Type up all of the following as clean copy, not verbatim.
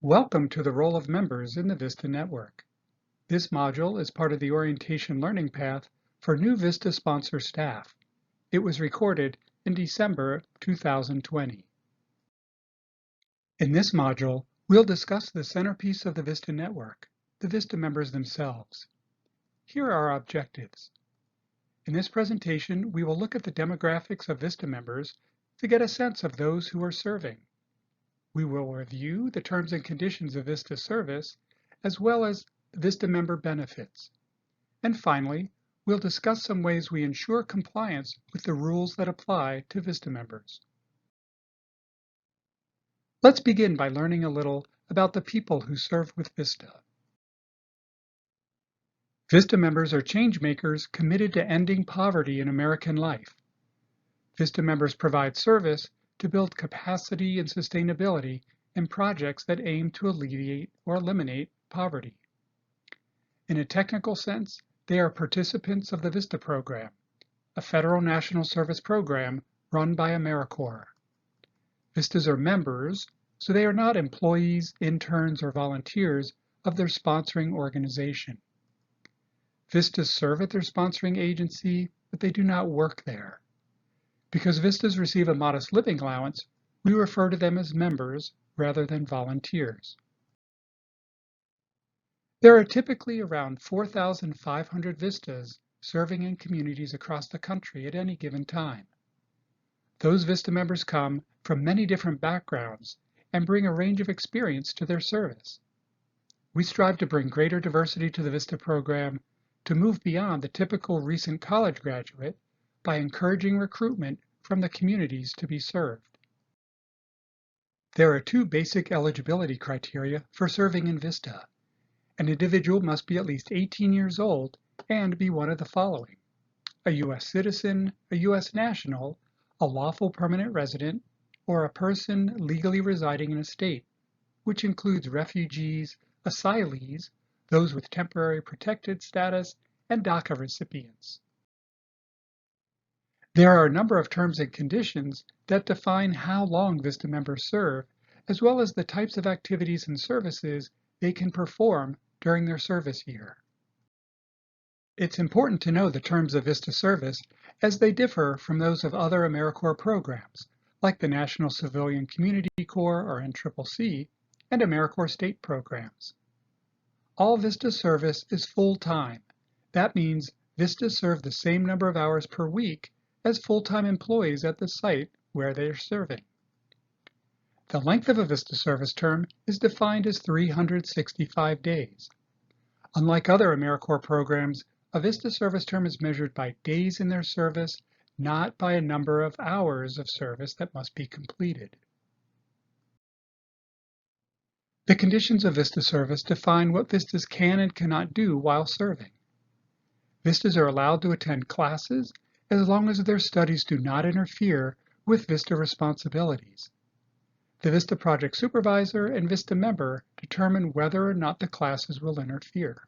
Welcome to the role of members in the VISTA network. This module is part of the orientation learning path for new VISTA sponsor staff. It was recorded in December 2020. In this module, we'll discuss the centerpiece of the VISTA network, the VISTA members themselves. Here are our objectives. In this presentation, we will look at the demographics of VISTA members to get a sense of those who are serving. We will review the terms and conditions of VISTA service, as well as VISTA member benefits. And finally, we'll discuss some ways we ensure compliance with the rules that apply to VISTA members. Let's begin by learning a little about the people who serve with VISTA. VISTA members are change makers committed to ending poverty in American life. VISTA members provide service to build capacity and sustainability in projects that aim to alleviate or eliminate poverty. In a technical sense, they are participants of the VISTA program, a federal national service program run by AmeriCorps. VISTAs are members, so they are not employees, interns, or volunteers of their sponsoring organization. VISTAs serve at their sponsoring agency, but they do not work there. Because VISTAs receive a modest living allowance, we refer to them as members rather than volunteers. There are typically around 4,500 VISTAs serving in communities across the country at any given time. Those VISTA members come from many different backgrounds and bring a range of experience to their service. We strive to bring greater diversity to the VISTA program to move beyond the typical recent college graduate by encouraging recruitment from the communities to be served. There are two basic eligibility criteria for serving in VISTA. An individual must be at least 18 years old and be one of the following: a U.S. citizen, a U.S. national, a lawful permanent resident, or a person legally residing in a state, which includes refugees, asylees, those with temporary protected status, and DACA recipients. There are a number of terms and conditions that define how long VISTA members serve, as well as the types of activities and services they can perform during their service year. It's important to know the terms of VISTA service as they differ from those of other AmeriCorps programs, like the National Civilian Community Corps, or NCCC, and AmeriCorps state programs. All VISTA service is full-time. That means VISTAs serve the same number of hours per week as full-time employees at the site where they are serving. The length of a VISTA service term is defined as 365 days. Unlike other AmeriCorps programs, a VISTA service term is measured by days in their service, not by a number of hours of service that must be completed. The conditions of VISTA service define what VISTAs can and cannot do while serving. VISTAs are allowed to attend classes as long as their studies do not interfere with VISTA responsibilities. The VISTA project supervisor and VISTA member determine whether or not the classes will interfere.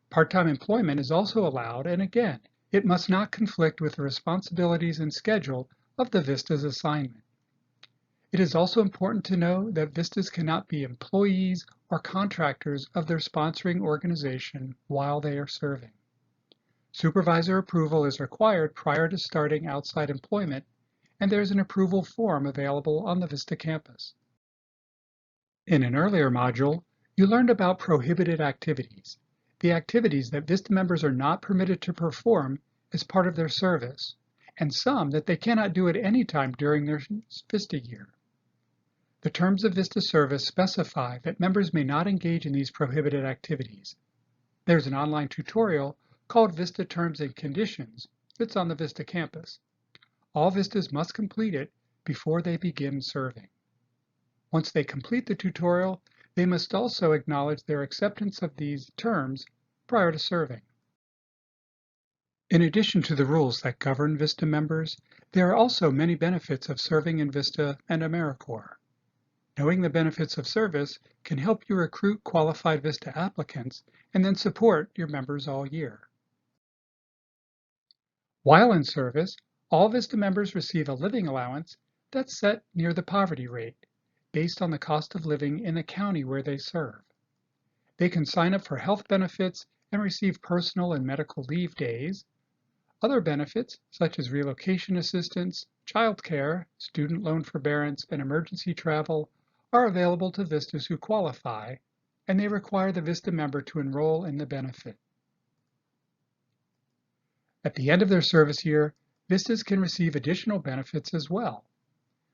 Part-time employment is also allowed, and again, it must not conflict with the responsibilities and schedule of the VISTA's assignment. It is also important to know that VISTAs cannot be employees or contractors of their sponsoring organization while they are serving. Supervisor approval is required prior to starting outside employment, and there is an approval form available on the VISTA campus. In an earlier module, you learned about prohibited activities, the activities that VISTA members are not permitted to perform as part of their service, and some that they cannot do at any time during their VISTA year. The terms of VISTA service specify that members may not engage in these prohibited activities. There's an online tutorial called VISTA Terms and Conditions that's on the VISTA campus. All VISTAs must complete it before they begin serving. Once they complete the tutorial, they must also acknowledge their acceptance of these terms prior to serving. In addition to the rules that govern VISTA members, there are also many benefits of serving in VISTA and AmeriCorps. Knowing the benefits of service can help you recruit qualified VISTA applicants and then support your members all year. While in service, all VISTA members receive a living allowance that's set near the poverty rate. based on the cost of living in the county where they serve. They can sign up for health benefits and receive personal and medical leave days. Other benefits, such as relocation assistance, child care, student loan forbearance, and emergency travel, are available to VISTAs who qualify, and they require the VISTA member to enroll in the benefit. At the end of their service year, VISTAs can receive additional benefits as well.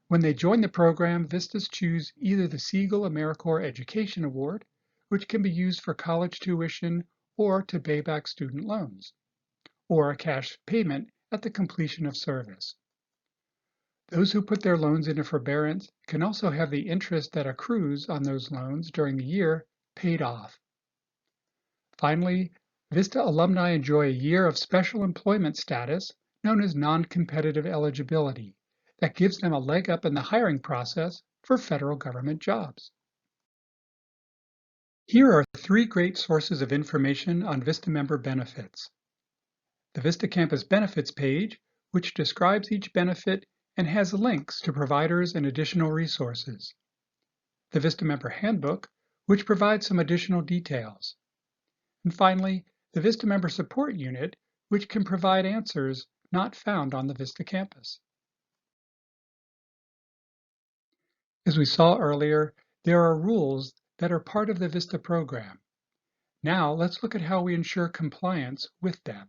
When they join the program, VISTAs choose either the Siegel AmeriCorps Education Award, which can be used for college tuition or to pay back student loans, or a cash payment at the completion of service. Those who put their loans into forbearance can also have the interest that accrues on those loans during the year paid off. Finally, VISTA alumni enjoy a year of special employment status known as non-competitive eligibility that gives them a leg up in the hiring process for federal government jobs. Here are 3 great sources of information on VISTA member benefits. The VISTA Campus Benefits page, which describes each benefit and has links to providers and additional resources. The VISTA Member Handbook, which provides some additional details. And finally, the VISTA Member Support Unit, which can provide answers not found on the VISTA campus. As we saw earlier, there are rules that are part of the VISTA program. Now let's look at how we ensure compliance with them.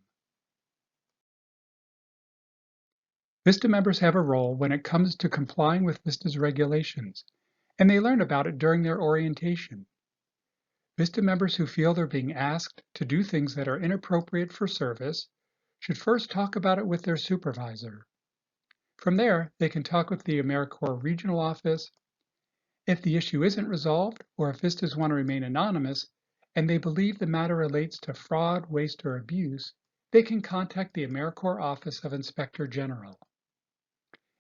VISTA members have a role when it comes to complying with VISTA's regulations, and they learn about it during their orientation. VISTA members who feel they're being asked to do things that are inappropriate for service should first talk about it with their supervisor. From there, they can talk with the AmeriCorps Regional Office. If the issue isn't resolved, or if VISTAs want to remain anonymous, and they believe the matter relates to fraud, waste, or abuse, they can contact the AmeriCorps Office of Inspector General.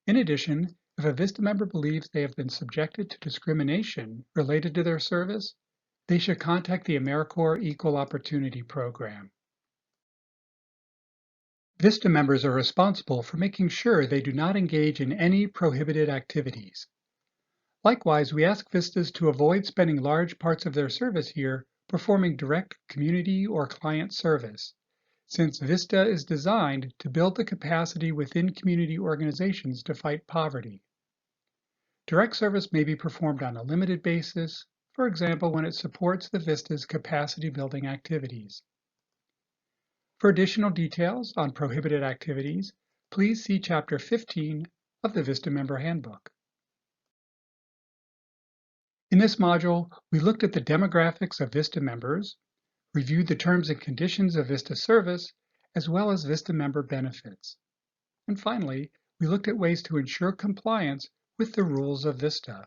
In addition, if a VISTA member believes they have been subjected to discrimination related to their service, they should contact the AmeriCorps Equal Opportunity Program. VISTA members are responsible for making sure they do not engage in any prohibited activities. Likewise, we ask VISTAs to avoid spending large parts of their service year performing direct community or client service, since VISTA is designed to build the capacity within community organizations to fight poverty. Direct service may be performed on a limited basis, for example, when it supports the VISTA's capacity building activities. For additional details on prohibited activities, please see Chapter 15 of the VISTA Member Handbook. In this module, we looked at the demographics of VISTA members, reviewed the terms and conditions of VISTA service, as well as VISTA member benefits. And finally, we looked at ways to ensure compliance with the rules of VISTA.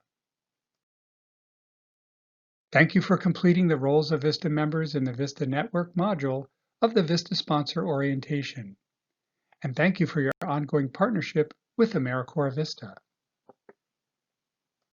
Thank you for completing the roles of VISTA members in the VISTA Network module of the VISTA Sponsor Orientation. And thank you for your ongoing partnership with AmeriCorps VISTA.